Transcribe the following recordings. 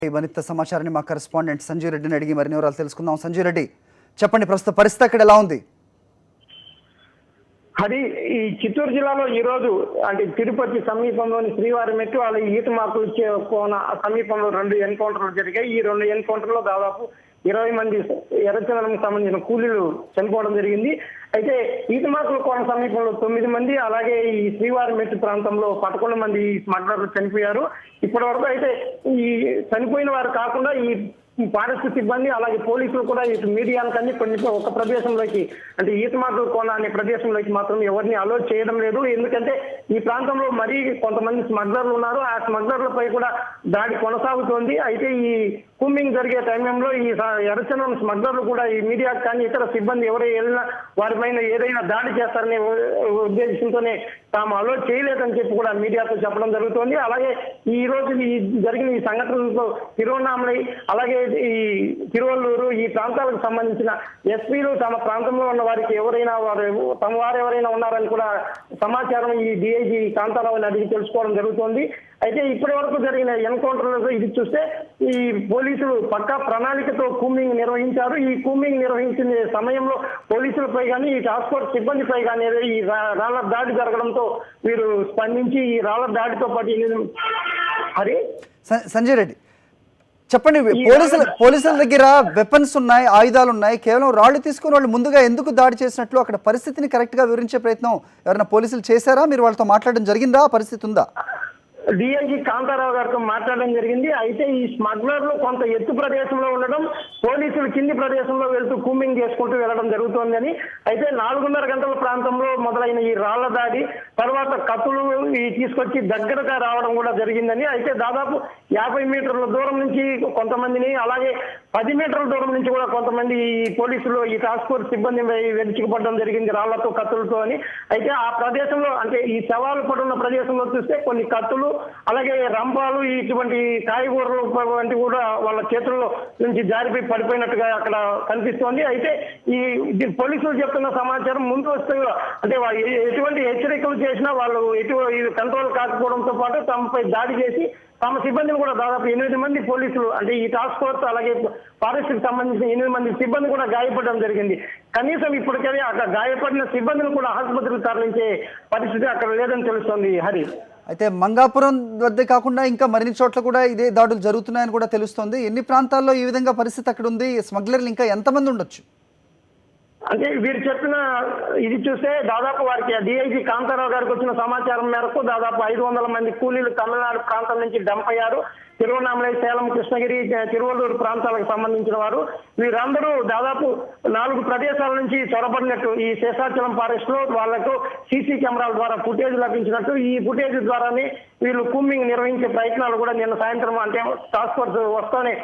ఈ మరింత సమాచారాన్ని మా కరెస్పాండెంట్ సంజయ్ రెడ్డిని అడిగి మరిన్ని వివరాలు తెలుసుకుందాం. సంజయ్ రెడ్డి, చెప్పండి, ప్రస్తుత పరిస్థితి అక్కడ ఎలా ఉంది? అది ఈ చిత్తూరు జిల్లాలో ఈ రోజు అంటే తిరుపతి సమీపంలోని శ్రీవారి మెట్టు అలాగే ఈతమాకులు కోన సమీపంలో 2 ఎన్కౌంటర్లు జరిగాయి. ఈ 2 ఎన్కౌంటర్లో దాదాపు 20 మంది ఎర్రచందనం సంబంధించిన కూలీలు చనిపోవడం జరిగింది. అయితే ఈతమాకుల కోన సమీపంలో 9 మంది, అలాగే ఈ శ్రీవారి మెట్టు ప్రాంతంలో 11 మంది స్మగ్లర్లు చనిపోయారు. ఇప్పటి వరకు అయితే ఈ చనిపోయిన వారు కాకుండా ఈ ఫారెస్ట్ సిబ్బంది అలాగే పోలీసులు కూడా ఇటు మీడియానికన్నీ కొన్ని ఒక ప్రదేశంలోకి అంటే ఈతమాకుల కోన అనే ప్రదేశంలోకి మాత్రం ఎవరిని అలో చేయడం లేదు. ఎందుకంటే ఈ ప్రాంతంలో మరీ కొంతమంది స్మగ్లర్లు ఉన్నారు. ఆ స్మగ్లర్లపై కూడా దాడి కొనసాగుతోంది. అయితే ఈ కూంబింగ్ జరిగే టైంలో ఈ ఎర్రచందనం స్మగ్లర్లు కూడా ఈ మీడియాకు కానీ ఇతర సిబ్బంది ఎవరైనా వెళ్ళినా వారిపైన ఏదైనా దాడి చేస్తారనే ఉద్దేశంతోనే తాము అలో చేయలేదని చెప్పి కూడా మీడియాతో చెప్పడం జరుగుతోంది. అలాగే ఈ రోజు జరిగిన ఈ సంఘటనలతో తిరువన్నామలై అలాగే ఈ తిరువల్లూరు ఈ ప్రాంతాలకు సంబంధించిన ఎస్పీలు తమ ప్రాంతంలో ఉన్న వారికి ఎవరైనా వారెవరైనా ఉన్నారని కూడా సమాచారం ఈ డిఐజీ కాంతారావుని అడిగి తెలుసుకోవడం జరుగుతోంది. అయితే ఇప్పటి వరకు జరిగిన ఎన్కౌంటర్లలో ఇది చూస్తే ఈ పోలీసులు పక్కా ప్రణాళికతో కూంబింగ్ నిర్వహించారు. ఈ కూంబింగ్ నిర్వహించిన సమయంలో పోలీసులపై కానీ ఈ టాస్క్ ఫోర్స్ సిబ్బందిపై కానీ ఈ రాళ్ల దాడి జరగడంతో వీరు స్పందించి ఈ రాళ్ల దాడితో పాటు హరి సంజయ్ రెడ్డి, చెప్పండి, పోలీసుల దగ్గర వెపన్స్ ఉన్నాయి, ఆయుధాలు ఉన్నాయి, కేవలం రాళ్లు తీసుకుని వాళ్ళు ముందుగా ఎందుకు దాడి చేసినట్లు అక్కడ పరిస్థితిని కరెక్ట్ గా వివరించే ప్రయత్నం ఎవరైనా పోలీసులు చేశారా? మీరు వాళ్ళతో మాట్లాడడం జరిగిందా? పరిస్థితి ఉందా? డిఐజీ కాంతారావు గారితో మాట్లాడడం జరిగింది. అయితే ఈ స్మగ్లర్లు కొంత ఎత్తు ప్రదేశంలో ఉండడం, పోలీసులు కింది ప్రదేశంలో వెళ్తూ కూంబింగ్ చేసుకుంటూ వెళ్ళడం జరుగుతోందని, అయితే 4:30 గంటల ప్రాంతంలో మొదలైన ఈ రాళ్ల దాడి తర్వాత కత్తులు తీసుకొచ్చి దగ్గరగా రావడం కూడా జరిగిందని, అయితే దాదాపు 50 మీటర్ల దూరం నుంచి కొంతమందిని అలాగే 10 మీటర్ల దూరం నుంచి కూడా కొంతమంది ఈ పోలీసులు ఈ టాస్క్ ఫోర్స్ సిబ్బంది వెనుచుకుపడడం జరిగింది రాళ్లతో కత్తులతో అని. అయితే ఆ ప్రదేశంలో అంటే ఈ శవాలు పడున్న ప్రదేశంలో చూస్తే కొన్ని కత్తులు అలాగే రంపాలు ఇటువంటి కాయగూరలు వంటి కూడా వాళ్ళ చేతుల్లో నుంచి జారిపోయి పడిపోయినట్టుగా అక్కడ కనిపిస్తోంది. అయితే ఈ పోలీసులు చెప్తున్న సమాచారం ముందు వస్తే అంటే ఎటువంటి హెచ్చరికలు చేసినా వాళ్ళు కంట్రోల్ కాకపోవడంతో పాటు తమపై దాడి చేసి తమ సిబ్బందిని కూడా దాదాపు 8 మంది పోలీసులు అంటే ఈ టాస్క్ ఫోర్స్ అలాగే ఫారెస్ట్ కి సంబంధించిన 8 మంది సిబ్బంది కూడా గాయపడడం జరిగింది. కనీసం ఇప్పటికే అక్కడ గాయపడిన సిబ్బందిని కూడా ఆసుపత్రికి తరలించే పరిస్థితి అక్కడ లేదని తెలుస్తోంది. హరి, అయితే మంగాపురం వద్ద కాకుండా ఇంకా మరిన్ని చోట్ల కూడా ఇదే దాడులు జరుగుతున్నాయని కూడా తెలుస్తోంది. ఎన్ని ప్రాంతాల్లో ఈ విధంగా పరిస్థితి అక్కడ ఉంది? స్మగ్లర్లు ఇంకా ఎంతమంది ఉండొచ్చు? అంటే వీరు చెప్పిన ఇది చూస్తే దాదాపు వారికి డిఐజీ కాంతారావు గారికి వచ్చిన సమాచారం మేరకు దాదాపు 500 మంది కూలీలు తమిళనాడు ప్రాంతం నుంచి డంప్ అయ్యారు. తిరువన్నామలై, సేలం, కృష్ణగిరి, తిరువల్లూరు ప్రాంతాలకు సంబంధించిన వారు వీరందరూ దాదాపు 4 ప్రదేశాల నుంచి చొరబడినట్టు ఈ శేషాచలం ఫారెస్ట్ లో వాళ్లకు సీసీ కెమెరాల ద్వారా ఫుటేజ్ లభించినట్టు, ఈ ఫుటేజ్ ద్వారానే వీళ్ళు కూంబింగ్ నిర్వహించే ప్రయత్నాలు కూడా నిన్న సాయంత్రం అంటే టాస్క్ ఫోర్స్ వస్తానే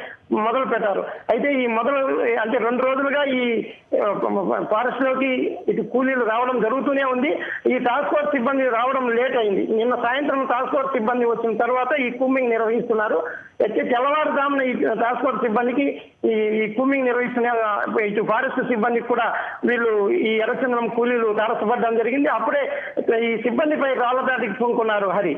మొదలు పెట్టారు. అయితే ఈ అంటే 2 రోజులుగా ఈ ఫారెస్ట్ లోకి ఇటు కూలీలు రావడం జరుగుతూనే ఉంది. ఈ టాస్క్ ఫోర్స్ సిబ్బంది రావడం లేట్ అయింది. నిన్న సాయంత్రం టాస్క్ ఫోర్స్ సిబ్బంది వచ్చిన తర్వాత ఈ కూంబింగ్ నిర్వహిస్తున్నారు. అయితే తెల్లవారుజామున ఈ టాస్క్ ఫోర్స్ సిబ్బందికి ఈ కూంబింగ్ నిర్వహిస్తున్న ఇటు ఫారెస్ట్ సిబ్బందికి కూడా వీళ్ళు ఈ ఎర్రచందనం కూలీలు తారసపడడం జరిగింది. అప్పుడే ఈ సిబ్బందిపై రాళ్ల దాడికి పూనుకున్నారు. హరి.